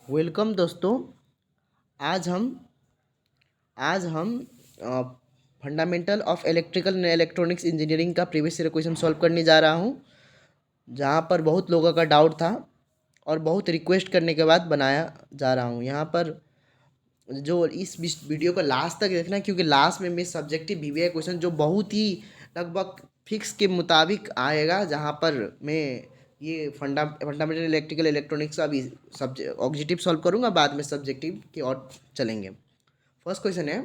Welcome दोस्तों। आज हम आज हम fundamental of electrical and electronics engineering का प्रीवियस ईयर क्वेश्चन सॉल्व करने जा रहा हूँ, जहाँ पर बहुत लोगों का डाउट था और बहुत रिक्वेस्ट करने के बाद बनाया जा रहा हूँ। यहाँ पर जो इस वीडियो को लास्ट तक देखना, क्योंकि लास्ट में मैं सब्जेक्टिव वीवीआई क्वेश्चन जो बहुत ही लगभग फिक्स के मुताबिक आएगा, जहाँ पर मैं ये फंडामेंटल इलेक्ट्रिकल इलेक्ट्रॉनिक्स का भी सब्जेक्ट ऑब्जेक्टिव सॉल्व करूँगा, बाद में सब्जेक्टिव की और चलेंगे। फर्स्ट क्वेश्चन है,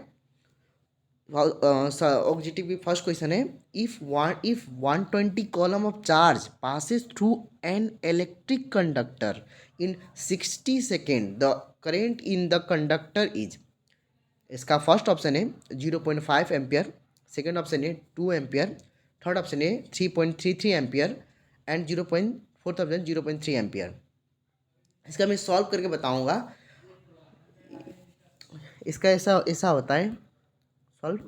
ऑब्जेक्टिव की फर्स्ट क्वेश्चन है, if 120 column of charge passes through an electric conductor in 60 second, the current in the conductor is. इसका फर्स्ट ऑप्शन है 0.5 एम्पियर, सेकेंड ऑप्शन है 2 एम्पियर, थर्ड ऑप्शन है 3.33 ampere and fourth option 0.3 ampere. इसका मैं solve करके बताऊंगा। इसका ऐसा ऐसा होता है सॉल्व।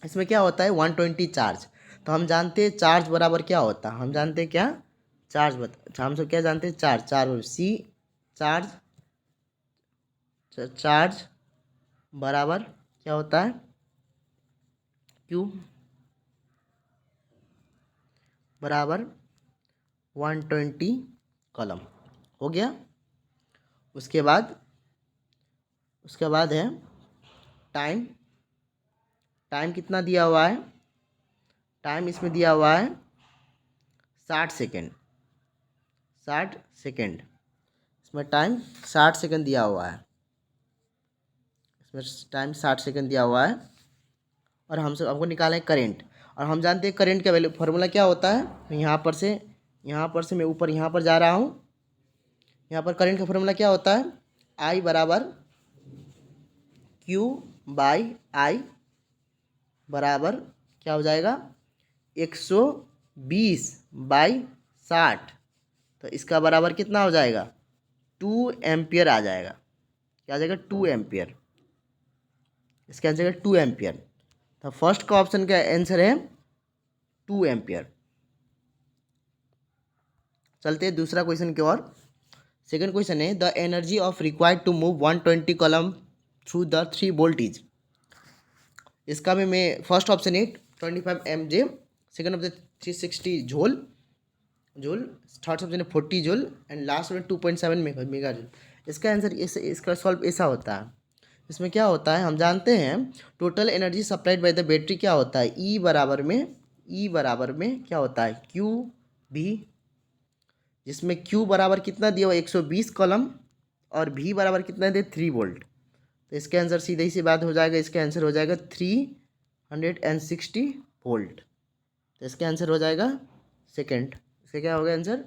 इसमें क्या होता है 120 चार्ज, तो हम जानते हैं चार्ज बराबर क्या होता है। हम जानते हैं क्या हम सब क्या जानते हैं, चार्ज सी चार्ज चार्ज बराबर क्या होता है, क्यू बराबर 120 कॉलम। हो गया। उसके बाद है टाइम। टाइम कितना दिया हुआ है, टाइम इसमें दिया हुआ है 60 सेकेंड। 60 सेकेंड इसमें टाइम 60 सेकेंड दिया हुआ है। इसमें टाइम 60 सेकेंड दिया हुआ है। और हमको निकाला है करेंट, और हम जानते हैं करेंट का वैल्यू फार्मूला क्या होता है। यहाँ पर से मैं ऊपर यहाँ पर जा रहा हूँ। यहाँ पर करेंट का फार्मूला क्या होता है, आई बराबर क्यू बाई आई बराबर क्या हो जाएगा 120 बाई 60। तो इसका बराबर कितना हो जाएगा 2 एम्पियर आ जाएगा। क्या आ जाएगा 2 एम्पियर। इसका आंसर है 2 एम्पियर। तो फर्स्ट का ऑप्शन का आंसर है 2 एम्पियर। चलते हैं दूसरा क्वेश्चन की ओर। सेकंड क्वेश्चन है, the energy of required to move 120 column through the 3 voltage. इसका में मैं फर्स्ट ऑप्शन है 25 MJ, second option 360 joule, third option है 40 जूल एंड लास्ट में 2.7 मेगा जूल। इसका आंसर इसका सॉल्व ऐसा होता है। इसमें क्या होता है, हम जानते हैं total energy supplied by the battery क्या होता है, ई बराबर में क्या होता है क्यू भी, जिसमें क्यू बराबर कितना दिया हुआ 120 कॉलम और भी बराबर कितना दे 3 वोल्ट। तो इसका आंसर सीधे ही सी बात हो जाएगा, इसका आंसर हो जाएगा 360 वोल्ट। तो इसका आंसर हो जाएगा सेकेंड। इसका क्या होगा आंसर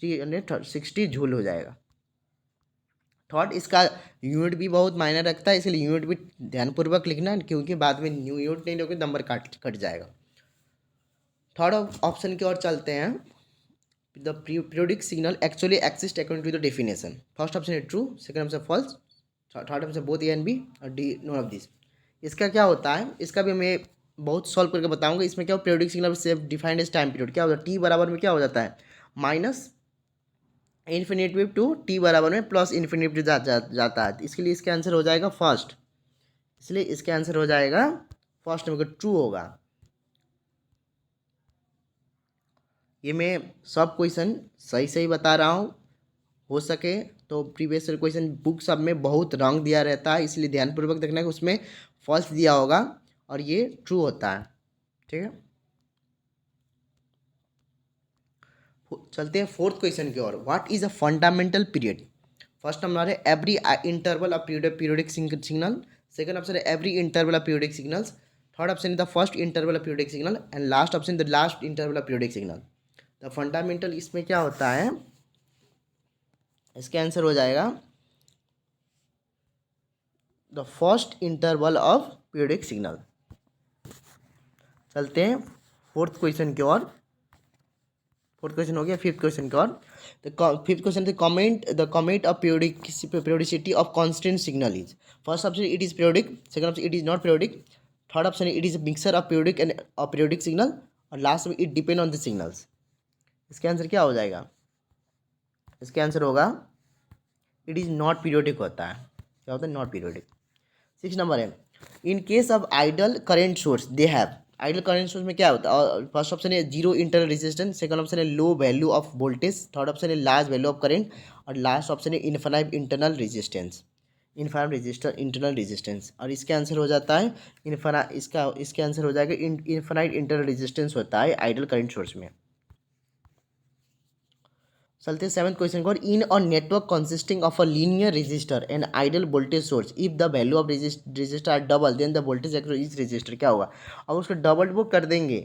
360 जूल हो जाएगा। थर्ड, इसका यूनिट भी बहुत मायने रखता है, इसलिए यूनिट भी ध्यानपूर्वक लिखना, क्योंकि बाद में न्यू यूनिट नहीं लोगे नंबर कट जाएगा। थर्ड ऑप्शन की ओर चलते हैं। The periodic signal actually exist according to the definition. First option है true, second option false, third option both A and B और डी नॉन ऑफ दिस। इसका क्या होता है, इसका भी मैं बहुत सॉल्व करके बताऊंगा। इसमें क्या पीरियोडिक सिग्नल से डिफाइंड एज टाइम पीरियड क्या होता है, टी बराबर में क्या हो जाता है माइनस इन्फिनिटी टू टी बराबर में प्लस इन्फिनिटी जाता है। इसके लिए इसका आंसर हो जाएगा फर्स्ट। इसलिए इसका आंसर हो जाएगा फर्स्ट में ट्रू होगा। ये मैं सब क्वेश्चन सही सही बता रहा हूँ। हो सके तो प्रीवियस क्वेश्चन बुक सब में बहुत रंग दिया रहता है, इसलिए ध्यानपूर्वक देखना है कि उसमें फॉल्स दिया होगा और ये ट्रू होता है। ठीक है, चलते हैं फोर्थ क्वेश्चन की ओर। What is a fundamental period. First number है every interval of periodic signal, second option है every interval of periodic signals, third option is the first interval of periodic signal and last option the last interval of periodic signal. The fundamental इसमें क्या होता है, इसका answer हो जाएगा the first interval of periodic signal. चलते हैं fourth question की ओर। फोर्थ क्वेश्चन हो गया, फिफ्थ क्वेश्चन की ओर। The fifth question the comet of periodicity of constant signal is. First option it is periodic, second option it is not periodic, third option it is a mixer of periodic and periodic signal और last में it depend on the signals. इसका answer क्या हो जाएगा, इसका answer होगा it is not periodic होता है। क्या होता है? Not periodic. 6 नंबर है, in case of ideal current source they have. Ideal current source में क्या होता है? फर्स्ट ऑप्शन है zero internal resistance, second option है low value of voltage, third option है लार्ज वैल्यू ऑफ करंट, और last option है infinite internal resistance. Infinite resistor internal resistance, और इसका आंसर हो जाता है इसके आंसर हो जाएगा इनफाइनाइट इंटरनल रेजिस्टेंस होता है आइडल करेंट सोर्स में। चलते हैं सेवंथ क्वेश्चन को। In a network consisting of a linear resistor and ideal voltage source, if the value of resistor are double then the voltage across each resistor. क्या होगा? अगर उसको डबल वो कर देंगे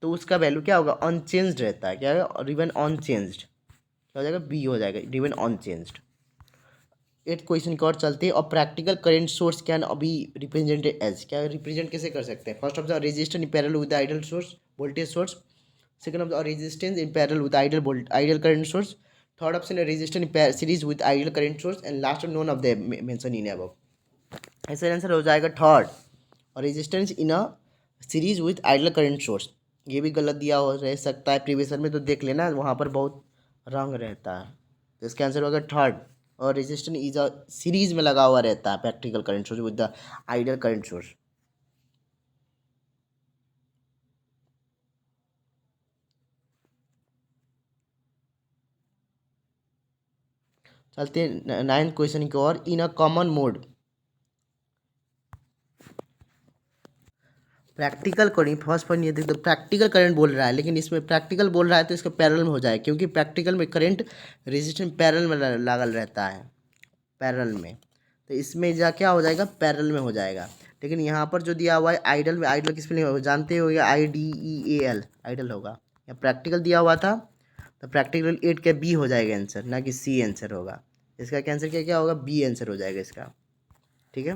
तो उसका वैल्यू क्या होगा? अनचेंज्ड रहता है। क्या है? Remain unchanged. क्या हो जाएगा? बी हो जाएगा, रिमेन अनचेंज्ड। एट क्वेश्चन की ओर चलते हैं। और प्रैक्टिकल करंट सोर्स कैन अभी रिप्रेजेंटेड एज। क्या रिप्रेजेंट कैसे कर सकते हैं? First of the resistor in parallel with ideal source voltage source, second of the resistance in parallel with ideal current source, third option a resistor in series with ideal current source, and last of none of them mentioned in above। ऐसा answer हो जाएगा third, और resistance in a series with ideal current source. ये भी गलत दिया हो रह सकता है, प्रीवियस में तो देख लेना, वहाँ पर बहुत रंग रहता है। तो इसका आंसर होगा थर्ड, और रेजिस्टेंस इज अ सीरीज में लगा हुआ रहता है practical current source with the ideal current source. चलते हैं नाइन्थ क्वेश्चन की ओर। In a common mode, practical current first point ये देखो, प्रैक्टिकल करंट बोल रहा है, लेकिन इसमें प्रैक्टिकल बोल रहा है तो इसका पैरेलल में हो जाए, क्योंकि प्रैक्टिकल में करंट रेजिस्टेंस पैरेलल में लागल रहता है, पैरेलल में। तो इसमें जा क्या हो जाएगा? पैरेलल में हो जाएगा। लेकिन यहाँ पर जो दिया हुआ है आइडल में, आइडल किस में जानते हो? IDEAL आइडल होगा। या प्रैक्टिकल दिया हुआ था तो प्रैक्टिकल 8 का बी हो जाएगा आंसर, ना कि सी आंसर होगा। इसका कैंसर क्या क्या होगा? बी आंसर हो जाएगा इसका। ठीक है।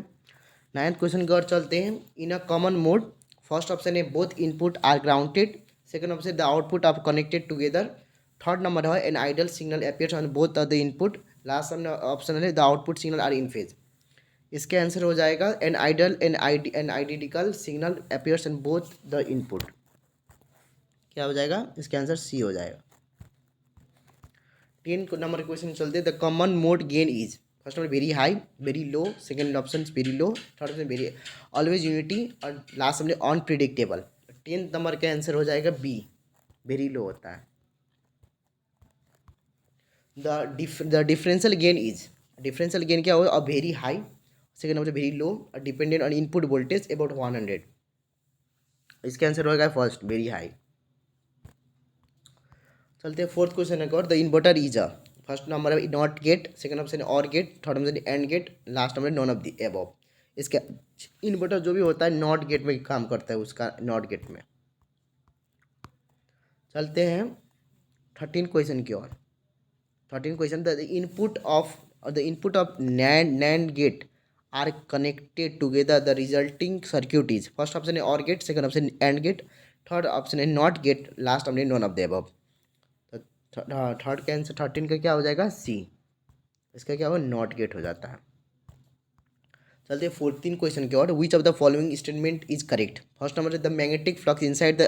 नाइन्थ क्वेश्चन की ओर चलते हैं। In a common mode, first option है both input are grounded, second option the output are connected together, third number है an ideal signal appears on both of the input, last option है the output signal are in phase. इसके answer हो जाएगा an identical signal appears in both the input. क्या हो जाएगा? इसका answer C हो जाएगा। 10 नंबर क्वेश्चन चलते हैं। The common mode gain is, first option very high, very low, second option very low, third option very always unity, और last option unpredictable. 10th number का आंसर हो जाएगा बी, वेरी लो होता है। The differential gain is, differential gain क्या होगा? A very high, second option very low, dependent on input voltage about 100। इसका answer होगा फर्स्ट, वेरी हाई। चलते हैं फोर्थ क्वेश्चन है और the inverter is a, first number है नॉट गेट, सेकंड ऑप्शन है और गेट, थर्ड ऑप्शन है and gate, last number none of the above. इसका इन्वर्टर जो भी होता है नॉट गेट में काम करता है, उसका नॉट गेट में। चलते हैं 13 क्वेश्चन की ओर। 13 question, the input of NAND gate are connected together, the resulting circuit is, first option है or gate, second option and gate, third option है नॉट गेट, लास्ट ऑप्शन है नॉन ऑफ द अबव। तो third का answer 13 का क्या हो जाएगा? सी। इसका क्या होगा? नॉट गेट हो जाता है। चलते हैं 14 क्वेश्चन की ओर। Which of the following statement is correct? First number the magnetic flux inside the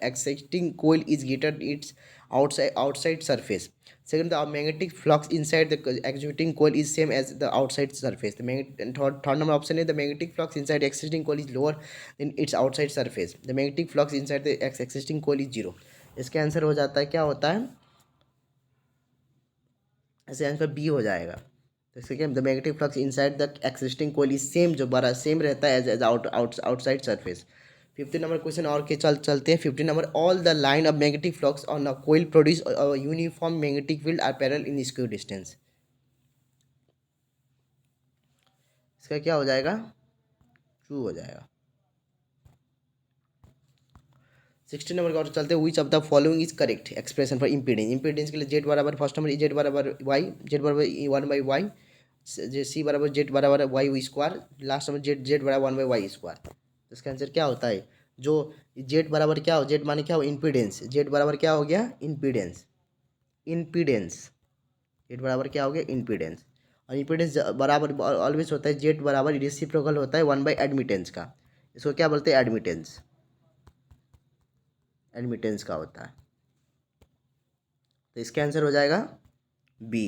exciting coil is greater its outside surface, second the magnetic flux inside the exciting coil is same as the outside surface, third number option है the magnetic flux inside existing coil is lower than its outside surface, the magnetic flux inside the existing coil is zero. इसका answer हो जाता है, क्या होता है? ऐसे answer B हो जाएगा। तो इसका क्या? The magnetic flux inside the existing coil is same, जो बड़ा सेम रहता है as outside surface. 15 number question और के चलते हैं। 15 number, all the line of magnetic flux on a coil produce uniform magnetic field are parallel in square distance. इसका क्या हो जाएगा? ट्रू हो जाएगा। 16 नंबर का और चलते हैं। Which of the following is correct expression for impedance, impedance के लिए जेड बराबर, फर्स्ट नंबर जेड बराबर वाई, जेड बराबर 1/y, सी बराबर जेड बराबर Y square, last number Z Z बराबर 1/y स्क्वायर। इसका आंसर क्या होता है? जो जेड बराबर क्या हो, जेड माने क्या हो? इम्पीडेंस। जेड बराबर क्या हो गया? इम्पीडेंस। इम्पीडेंस जेड बराबर क्या हो गया? इम्पीडेंस। और इम्पीडेंस बराबर ऑलवेज होता है जेड बराबर रेसिप्रोकल होता है 1/एडमिटेंस का। इसको क्या बोलते हैं? एडमिटेंस। एडमिटेंस का होता है। तो इसका आंसर हो जाएगा बी।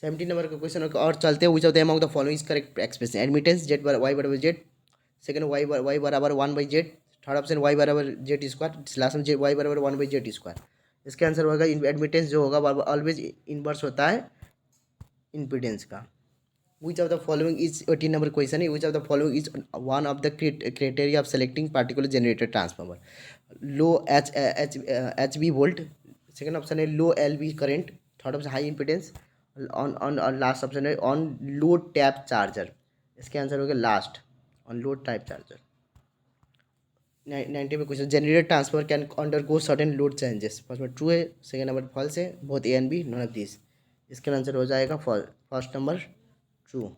17 नंबर का क्वेश्चन और चलते हैं, which of the among the following is correct expression. Admittance Z Y बराबर जेड, सेकंड वाई बराबर 1/z, थर्ड ऑप्शन वाई बराबर जेड स्क्वायर, लास्ट में वाई बराबर 1/z स्क्वायर। इसका आंसर होगा एडमिटेंस जो होगा ऑलवेज इनवर्स होता है इम्पीडेंस का। Which of the following is 18 number question है, which of the following is one of the criteria of selecting particular generator transformer. Low H B volt, second option है low L B current, third option high impedance, on last option है on low tap charger. इसका answer होगा last, on low type charger. 90 में question, generator transfer can undergo certain load changes. First में true है, second number false है, both A and B, none of this. इसका answer हो जाएगा first number true.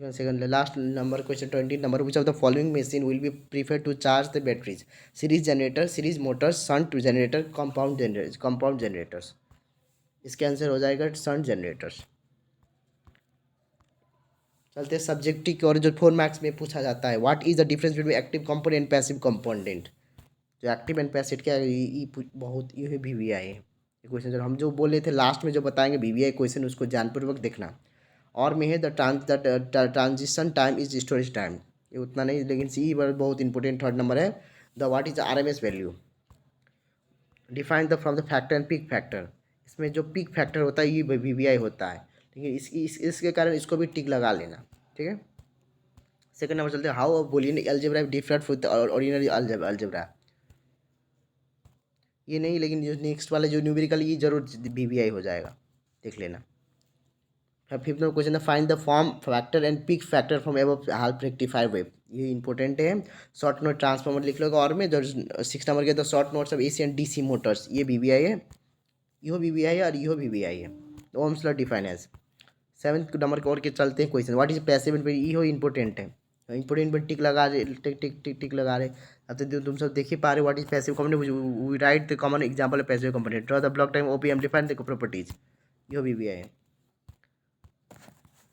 Second last number question 20 number, which of the following machine will be prefer to charge the batteries. Series generator, series motors, shunt generator, compound generators. इसका answer हो जाएगा shunt generators. चलते हैं subjective की और जो 4 marks में पूछा जाता है, what is the difference between active component and passive component. जो एक्टिव एंड पैसिव क्या है, बहुत ये वीवीआई है ये क्वेश्चन। जो हम जो बोल रहे थे लास्ट में जो बताएंगे वीवीआई क्वेश्चन, उसको ध्यानपूर्वक देखना। और में है the transition time is storage time, ये उतना नहीं, लेकिन सी वर्ड बहुत इंपॉर्टेंट। थर्ड नंबर है the what is RMS value, define the from the factor and peak factor. इसमें जो पीक फैक्टर होता है ये वीवीआई होता है, लेकिन इसके कारण इसको भी टिक लगा लेना, ठीक है। सेकंड नंबर चलते हैं, how Boolean algebra different from the ordinary algebra. ये नहीं, लेकिन जो नेक्स्ट वाला जो न्यूमेरिकल ये जरूर वीवीआई हो जाएगा, देख लेना। फिफ्थ नंबर क्वेश्चन है, find the form factor and peak factor from above half rectifier wave. ये इंपॉर्टेंट है, शॉर्ट नोट ट्रांसफॉर्मर लिख लोगे। और में जो 6 नंबर के, the short notes of AC and DC motors, ये वीवीआई है, यो वीवीआई है और यो वीवीआई है। Ohm's law define as. 7th number के और के चलते हैं question, what is passive and ये इंपॉर्टेंट है, इंपॉर्टेंट पर टिक लगा रहे, टिक लगा रहे। अब तो तुम सब देख ही पा रहे, what is passive component, we write the common example of passive component, draw the block time OPM, define the properties, यो वीवीआई है।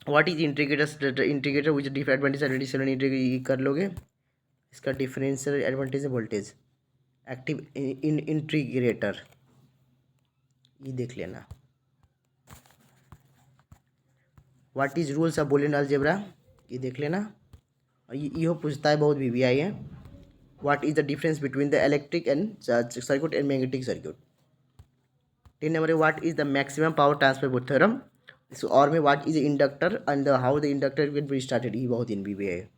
What is integrator which disadvantage advantage integrate कर लोगे। इसका डिफरेंशियल एडवांटेज है वोल्टेज। एक्टिव इंटीग्रेटर ये देख लेना। What is rules of Boolean algebra, ये देख लेना। और ये पूछता है बहुत वीवीआई है। What is the difference between the electric and circuit and magnetic circuit. 10 number है, what is the maximum power transfer theorem. और में what is inductor and how the inductor will be started, ये बहुत in VVI है।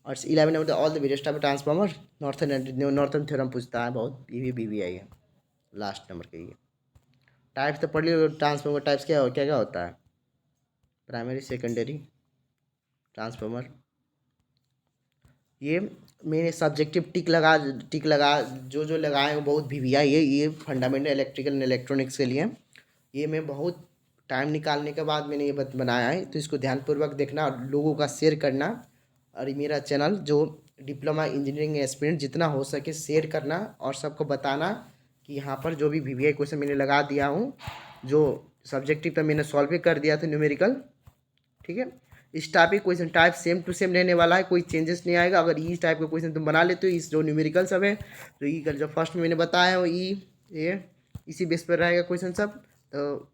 और 11 number all the various type of transformer, Norton theorem पूछता है बहुत, ये भी वीवीआई है। लास्ट नंबर के ये टाइप्स तो पढ़ लियो, ट्रांसफार्मर टाइप्स क्या क्या होता है, प्राइमरी सेकेंडरी ट्रांसफार्मर। ये मैंने सब्जेक्टिव टिक लगा जो लगाए वो बहुत वीवीआई है। ये फंडामेंटल इलेक्ट्रिकल एंड इलेक्ट्रॉनिक्स के लिए ये मैं बहुत टाइम निकालने के बाद मैंने ये बनाया है, तो इसको ध्यानपूर्वक देखना और लोगों का शेयर करना। और मेरा चैनल जो डिप्लोमा इंजीनियरिंग एस्पिरेंट जितना हो सके शेयर करना और सबको बताना कि यहाँ पर जो भी वीवीआई क्वेश्चन मैंने लगा दिया हूँ, जो सब्जेक्टिव पर मैंने सॉल्व भी कर दिया था न्यूमेरिकल, ठीक है। इस टाइप के question type same to same रहने वाला है, कोई चेंजेस नहीं आएगा। अगर इस टाइप का क्वेश्चन तुम बना लेते हो, इस जो न्यूमेरिकल सब है, तो ई जो फर्स्ट में मैंने बताया हो ये इसी बेस पर रहेगा क्वेश्चन सब। तो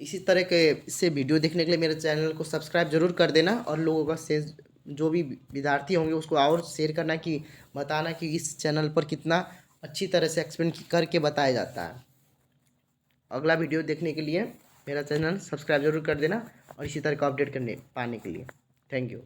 इसी तरह के इससे वीडियो देखने के लिए मेरे चैनल को सब्सक्राइब जरूर कर देना और लोगों का शेयर, जो भी विद्यार्थी होंगे उसको और शेयर करना, कि बताना कि इस चैनल पर कितना अच्छी तरह से एक्सप्लेन करके बताया जाता है। अगला वीडियो देखने के लिए मेरा चैनल सब्सक्राइब जरूर कर देना और इसी तरह का अपडेट पाने के लिए। Thank you.